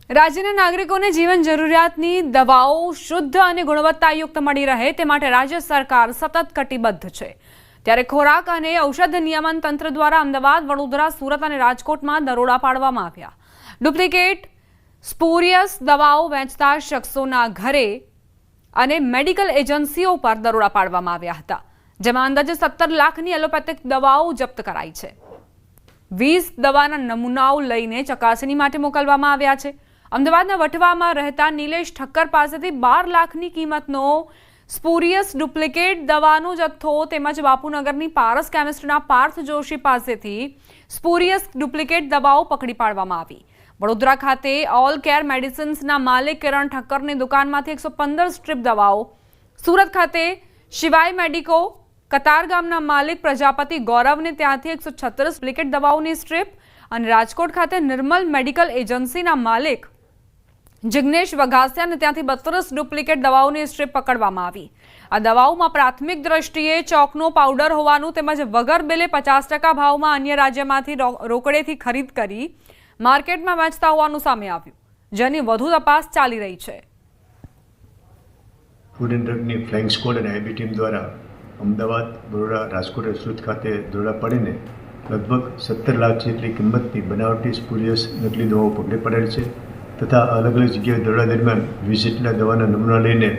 રાજ્યના નાગરિકોને જીવન જરૂરિયાતની દવાઓ શુદ્ધ અને ગુણવત્તાયુક્ત મળી રહે તે માટે રાજ્ય સરકાર સતત કટિબદ્ધ છે। ત્યારે ખોરાક અને ઔષધ નિયમન તંત્ર દ્વારા અમદાવાદ, વડોદરા, સુરત અને રાજકોટમાં દરોડા પાડવામાં આવ્યા। ડુપ્લિકેટ સ્પુરિયસ દવાઓ વેચતા શખ્સોના ઘરે અને મેડિકલ એજન્સીઓ પર દરોડા પાડવામાં આવ્યા હતા, જેમાં અંદાજે 17 લાખની એલોપેથિક દવાઓ જપ્ત કરાઈ છે। 20 દવાના નમૂનાઓ લઈને ચકાસણી માટે મોકલવામાં આવ્યા છે। અમદાવાદના વટવામાં રહેતા નિલેશ ઠક્કર પાસેથી 12 લાખની કિંમતનો સ્પુરિયસ ડુપ્લિકેટ દવાનો જથ્થો તેમજ બાપુનગરની પારસ કેમિસ્ટના પાર્થ જોશી પાસેથી સ્પુરિયસ ડુપ્લિકેટ દવાઓ પકડી પાડવામાં આવી। વડોદરા ખાતે ઓલ કેર મેડિસિન્સના માલિક કિરણ ઠક્કરની દુકાનમાંથી 115 સ્ટ્રીપ દવાઓ, સુરત ખાતે શિવાય મેડિકો કતારગામના માલિક પ્રજાપતિ ગૌરવને ત્યાંથી 136 ડુપ્લિકેટ દવાઓની સ્ટ્રીપ અને રાજકોટ ખાતે નિર્મલ મેડિકલ એજન્સીના માલિક જિગ્નેશ વઘાસિયાને ત્યાંથી 32 ડુપ્લિકેટ દવાઓની સ્ટ્રીપ પકડવામાં આવી। આ દવાઓમાં પ્રાથમિક દ્રષ્ટિએ ચોકનો પાવડર હોવાનું તેમજ વગર બિલે 50% ભાવમાં અન્ય રાજ્યમાંથી રોકડેથી ખરીદ કરી માર્કેટમાં વેચતા હોવાનું સામે આવ્યું, જેની વધુ તપાસ ચાલી રહી છે। ફૂડ એન્ડ ડ્રગની ફ્લાઇંગ સ્ક્વોડ અને આઈબી ટીમ દ્વારા અમદાવાદ, વડોદરા, રાજકોટ અને સુરત ખાતે દરોડા પાડીને લગભગ 17 લાખ જેટલી કિંમતની બનાવટી સ્પુરિયસ નકલી દવાઓ પકડી પડેલ છે તથા અલગ અલગ જગ્યાએ દરોડા દરમિયાન 20 જેટલા દવાના નમૂના લઈને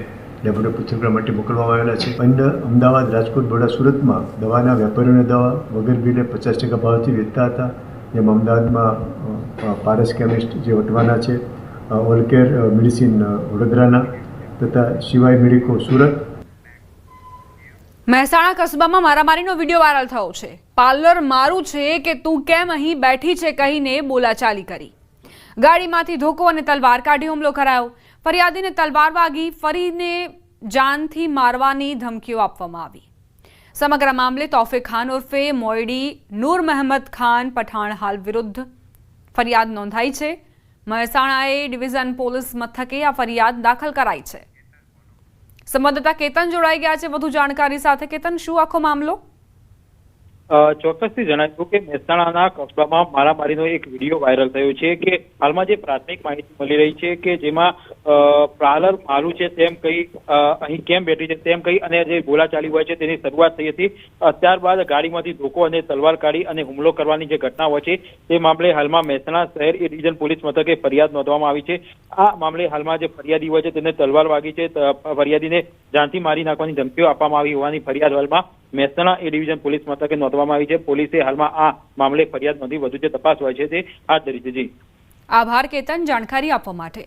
લેબોરેટરી પૃથ્થકરણ માટે મોકલવામાં આવેલા છે। અન્ય અમદાવાદ, રાજકોટ, વડોદરા, સુરતમાં દવાના વેપારીઓને દવા વગર બિલે 50% ભાવથી વેચતા હતા, જેમાં અમદાવાદમાં પારસ કેમિસ્ટ જે વટવાના છે, ઓલ કેર મેડિસિન વડોદરાના તથા શિવાય મેડિકો સુરત। મહેસાણા કસ્બામાં મારામારીનો વિડીયો વાયરલ થયો છે। પાર્લર મારું છે કે તું કેમ અહીં બેઠી છે કહીને બોલાચાલી કરી, ગાડીમાંથી ધોકો અને તલવાર કાઢી હુમલો કરાયો। ફરિયાદીને તલવાર વાગી, ફરીને જાનથી મારવાની ધમકીઓ આપવામાં આવી। સમગ્ર મામલે તોફિક ખાન ઉર્ફે મોયડી નૂર મહેમદ ખાન પઠાણ હાલ વિરુદ્ધ ફરિયાદ નોંધાઈ છે। મહેસાણા એ ડિવિઝન પોલીસ મથકે આ ફરિયાદ દાખલ કરાઈ છે। સંવાદદાતા કેતન જોડાઈ ગયા છે વધુ જાણકારી સાથે। કેતન, શું આખો મામલો? ચોક્કસથી જણાવ્યું કે મહેસાણાના કસ્બામાં મારામારીનો એક વિડીયો વાયરલ થયો છે કે હાલમાં જે પ્રાથમિક માહિતી મળી રહી છે કે જેમાં પાર્લર મારું છે તેમ કહી અહીં કેમ બેઠી છે તેમ કહી અને જે બોલાચાલી હોય છે તેની શરૂઆત થઈ હતી। ત્યારબાદ ગાડીમાંથી ધોકો અને તલવાર કાઢી અને હુમલો કરવાની જે ઘટના હોય છે તે મામલે હાલમાં મહેસાણા શહેર એ ડિવિઝન પોલીસ મથકે ફરિયાદ નોંધવામાં આવી છે। આ મામલે હાલમાં જે ફરિયાદી હોય છે તેને તલવાર વાગી છે, ફરિયાદીને જાનથી મારી નાખવાની ધમકીઓ આપવામાં આવી હોવાની ફરિયાદ હાલમાં મહેસાણા એ ડિવિઝન પોલીસ મથકે નોંધવામાં આવી છે। પોલીસે હાલમાં આ મામલે ફરિયાદ નોંધી વધુ જે તપાસ હોય છે તે હાથ ધરી છે। જી આભાર કેતન, જાણકારી આપવા માટે।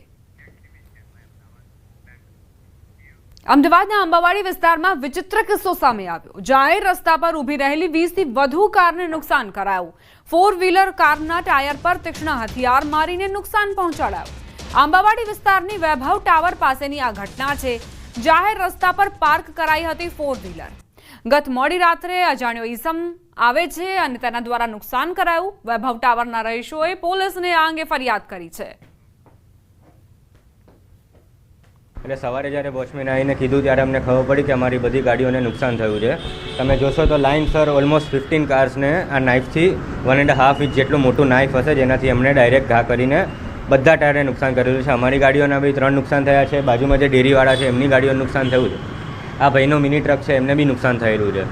અમદાવાદના અંબાવાડી વિસ્તારમાં વિચિત્ર કિસ્સો સામે આવ્યો। જાહેર રસ્તા પર ઊભી રહેલી 20 થી વધુ કારને નુકસાન કરાયું। 4 વ્હીલર કારના ટાયર પર તીક્ષ્ણ હથિયાર મારીને નુકસાન પહોંચાડાયું। અંબાવાડી વિસ્તારની વૈભવ ટાવર પાસેની આ ઘટના છે। જાહેર રસ્તા પર પાર્ક કરાઈ હતી 4 વ્હીલર। ગત મોડી રાત્રે અજાણ્યો ઈસમ આવે છે અને તેના દ્વારા નુકસાન કરાયું। વૈભવ ટાવરના રહીશોએ પોલીસને આ અંગે ફરિયાદ કરી છે। એટલે સવારે જ્યારે વોચમેન આવીને કીધું ત્યારે અમને ખબર પડી કે અમારી બધી ગાડીઓને નુકસાન થયું છે। તમે જોશો તો લાઇનસર ઓલમોસ્ટ 15 કાર્સને આ નાઇફથી 1.5 ઇંચ જેટલું મોટું નાઇફ હશે જેનાથી અમને ડાયરેક્ટ ઘા કરીને બધા ટાયરને નુકસાન કરેલું છે। અમારી ગાડીઓના બી 3 નુકસાન થયા છે। બાજુમાં જે ડેરીવાળા છે એમની ગાડીઓને નુકસાન થયું છે। આ ભાઈનો મિની ટ્રક છે એમને બી નુકસાન થયેલું છે।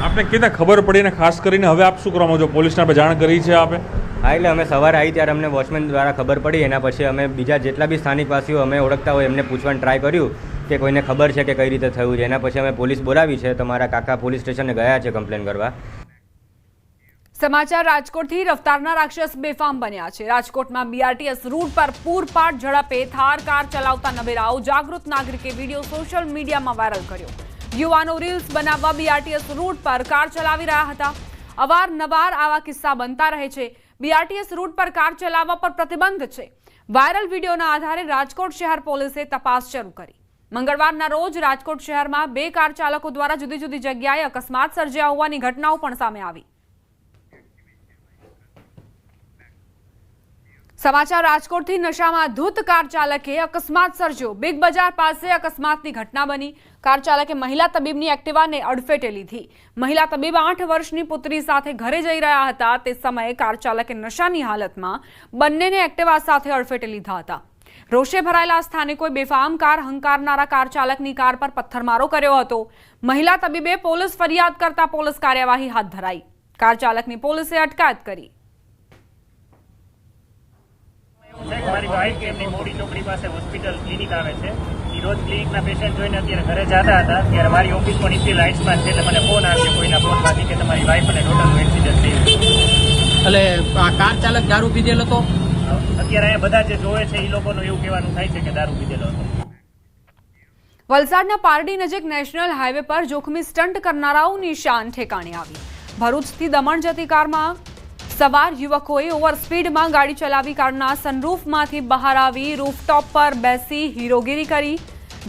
આપને કેતા ખબર પડી ને ખાસ કરીને હવે આપ શું કરવામાં છો? પોલીસને આપણે જાણ કરી છે આપે? હા, એટલે અમે સવારે આવી ત્યારે અમને વોચમેન દ્વારા ખબર પડી। એના પછી અમે બીજા જેટલા બી સ્થાનિકવાસીઓ અમે ઓળખતા હોય એમને પૂછવાનું ટ્રાય કર્યું કે કોઈને ખબર છે કે કઈ રીતે થયું છે। એના પછી અમે પોલીસ બોલાવી છે। તમારા કાકા પોલીસ સ્ટેશને ગયા છે કમ્પ્લેન કરવા। સમાચાર રાજકોટથી। રફતારના રાક્ષસ બેફામ બન્યા છે। રાજકોટમાં બીઆરટીએસ રૂટ પર પૂરપાટ ઝડપે થાર કાર ચલાવતા નવેરાઓ જાગૃત નાગરિકે વિડીયો સોશિયલ મીડિયામાં વાયરલ કર્યો। યુવાનો રીલ્સ બનાવવા બીઆરટીએસ રૂટ પર કાર ચલાવી રહ્યા હતા। અવારનવાર આવા કિસ્સા બનતા રહે છે। બીઆરટીએસ રૂટ પર કાર ચલાવવા પર પ્રતિબંધ છે। વાયરલ વિડીયોના આધારે રાજકોટ શહેર પોલીસે તપાસ શરૂ કરી। મંગળવારના રોજ રાજકોટ શહેરમાં 2 કાર ચાલકો દ્વારા જુદી જુદી જગ્યાએ અકસ્માત સર્જ્યા હોવાની ઘટનાઓ પણ સામે આવી। સમાચાર રાજકોટથી નશામાં ધૂત કાર ચાલકે અકસ્માત સર્જ્યો. બિગ બજાર પાસે અકસ્માતની ઘટના બની. કાર ચાલકે મહિલા તબીબની એક્ટિવાને અડફેટે લીધી. મહિલા તબીબ 8 વર્ષની પુત્રી સાથે ઘરે જઈ રહ્યા હતા. તે સમયે કાર ચાલકે નશાની હાલતમાં બંનેને એક્ટિવા સાથે અડફેટે લીધા હતા. રોષે ભરાયેલા સ્થાનિકોએ બેફામ કાર હંકારનારા કાર ચાલકની કાર પર પથ્થરમારો કર્યો હતો. મહિલા તબીબે પોલીસ ફરિયાદ કરતા પોલીસ કાર્યવાહી હાથ ધરાઈ. કાર ચાલકની પોલીસે અટકાયત કરી. મારી વાઈફ એમની મોડી ચોકડી પાસે હોસ્પિટલ ક્લિનિક આવે છે. એ રોજ ક્લિનિકના પેશન્ટ જોઈને અત્યારે ઘરે જતા હતા ત્યારે મારી ઓફિસ પણ એટલી લાઇટ્સમાં છે એટલે મને ફોન આવ્યો કોઈના ફોનમાંથી કે તમારી વાઈફ અને ડોટરનું એક્સિડન્ટ થયું. એટલે આ કાર ચાલક દારૂ પીધેલો હતો. અત્યારે અહીંયા બધા જે જોવે છે એ લોકોનું એવું કહેવાનું થાય છે કે દારૂ પીધેલો હતો. વલસાડના પારડી નજીક નેશનલ હાઈવે પર જોખમી સ્ટન્ટ કરનારાઓની શાન ઠેકાણે આવી. ભરૂચથી દમણ જતી કારમાં સવાર યુવકોએ ઓવર સ્પીડમાં ગાડી ચલાવી કારના સનરૂફમાંથી બહાર આવી રૂફટોપ પર બેસી હીરોગીરી કરી,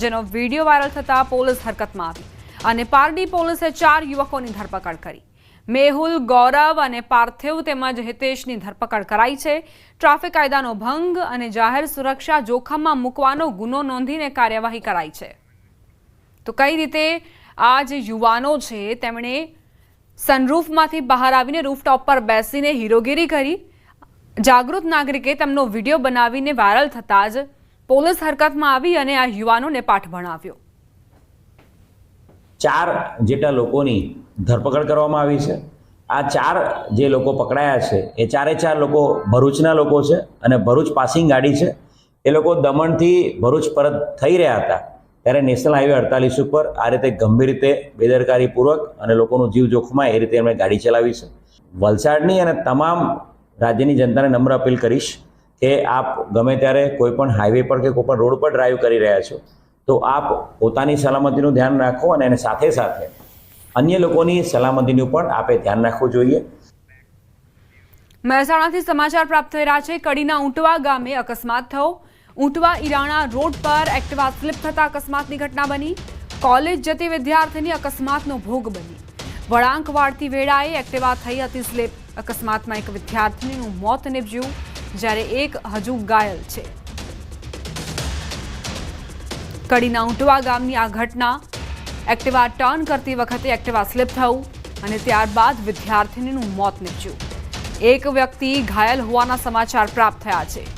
જેનો વિડીયો વાયરલ થતા પોલીસ હરકતમાં આવી અને પારડી પોલીસે 4 યુવકોની ધરપકડ કરી. મેહુલ, ગૌરવ અને પાર્થિવ તેમજ હિતેશની ધરપકડ કરાઈ છે. ટ્રાફિક કાયદાનો ભંગ અને જાહેર સુરક્ષા જોખમમાં મૂકવાનો ગુનો નોંધીને કાર્યવાહી કરાઈ છે. તો કઈ રીતે આ જે યુવાનો છે તેમણે સનરૂફમાંથી બહાર આવીને રૂફટોપ પર બેસીને હીરોગીરી કરી. જાગૃત નાગરિકે તેમનો વિડીયો બનાવીને વાયરલ થતાં જ પોલીસ હરકતમાં આવી અને આ યુવાનોને પાઠ ભણાવ્યો. 4 જેટલા લોકોની ધરપકડ કરવામાં આવી છે. આ 4 જે લોકો પકડાયા છે એ 4 લોકો ભરૂચના લોકો છે અને ભરૂચ પાસિંગ ગાડી છે. એ લોકો દમણથી ભરૂચ પરત થઈ રહ્યા હતા ત્યારે નેશનલ હાઈવે 48 ઉપર આ રીતે ગંભીર રીતે બેદરકારીપૂર્વક અને લોકોનું જીવ જોખમાય એ રીતે એમણે ગાડી ચલાવી છે. વલસાડની અને તમામ રાજ્યની જનતાને નમ્ર અપીલ કરીશ કે આપ ગમે ત્યારે કોઈ પણ હાઈવે પર કે કોઈ પણ રોડ પર ડ્રાઈવ કરી રહ્યા છો તો આપ પોતાની સલામતીનું ધ્યાન રાખો અને એને સાથે સાથે અન્ય લોકોની સલામતીનું પણ આપે ધ્યાન રાખવું જોઈએ. મહેસાણાથી સમાચાર પ્રાપ્ત થઈ રહ્યા છે. કડીના ઊંટવા ગામે અકસ્માત થયો. ઊંટવા ઈરાણા રોડ પર એક્ટિવા સ્લીપ થતા અકસ્માતની ઘટના બની. કોલેજ જતી વિદ્યાર્થીની અકસ્માતનો ભોગ બની. વળાંક વાળતી વેળાએ એક્ટિવા થઈ હતી સ્લીપ. અકસ્માતમાં એક વિદ્યાર્થીનું મોત નીપજ્યું જ્યારે એક હજુ ઘાયલ છે. કડીના ઊંટવા ગામની આ ઘટના. એક્ટિવા ટર્ન કરતી વખતે એક્ટિવા સ્લીપ થયું અને ત્યારબાદ વિદ્યાર્થીનું મોત નીપજ્યું. એક વ્યક્તિ ઘાયલ હોવાના સમાચાર પ્રાપ્ત થયા છે.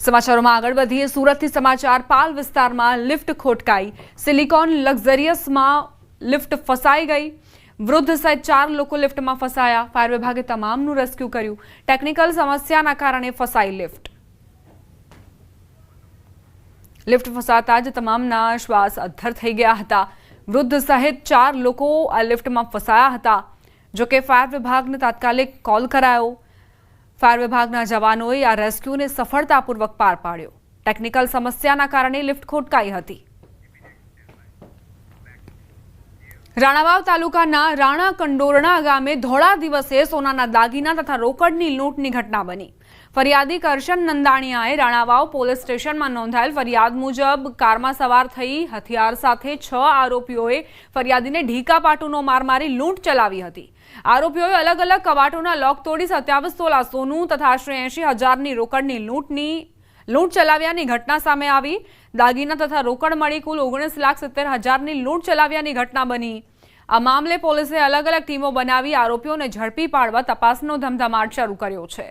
સમાચારોમાં આગળ વધીએ. સુરતથી સમાચાર. પાલ વિસ્તારમાં લિફ્ટ ખોટકાઈ. સિલિકોન લક્ઝરિયસમાં લિફ્ટ ફસાઈ ગઈ. વૃદ્ધ સહિત 4 લોકો લિફ્ટમાં ફસાયા. ફાયર વિભાગે તમામનું રેસ્ક્યુ કર્યું. ટેકનિકલ સમસ્યાના કારણે ફસાઈ લિફ્ટ. લિફ્ટ ફસાતા જ તમામના શ્વાસ અદ્ધર થઈ ગયા હતા. વૃદ્ધ સહિત 4 લોકો આ લિફ્ટમાં ફસાયા હતા. જોકે ફાયર વિભાગને તાત્કાલિક કોલ કરાયો. ફાયર વિભાગના જવાનોએ આ રેસ્ક્યુને સફળતાપૂર્વક પાર પાડ્યો. ટેકનિકલ સમસ્યાના કારણે લિફ્ટ ખોટકાઈ હતી. રાણાવાવ તાલુકાના રાણા કંડોરણા ગામે ધોળા દિવસે સોનાના દાગીના તથા રોકડની લૂંટની ઘટના બની. ફરિયાદી કરશન નંદાણીયાએ રાણાવાવ પોલીસ સ્ટેશનમાં નોંધાયેલ ફરિયાદ મુજબ કારમાં સવાર થઈ હથિયાર સાથે 6 આરોપીઓએ ફરિયાદીને ઢીકા પાટુનો માર મારી લૂંટ ચલાવી હતી. આરોપીઓએ અલગ અલગ કવાટોના લોક તોડી 27 તોલા સોનું તથા આશરે 80,000ની રોકડની લૂંટ ચલાવ્યાની ઘટના સામે આવી. દાગીના તથા રોકડ મળી કુલ 19,70,000ની લૂંટ ચલાવ્યાની ઘટના બની. આ મામલે પોલીસે અલગ અલગ ટીમો બનાવી આરોપીઓને ઝડપી પાડવા તપાસનો ધમધમાટ શરૂ કર્યો છે.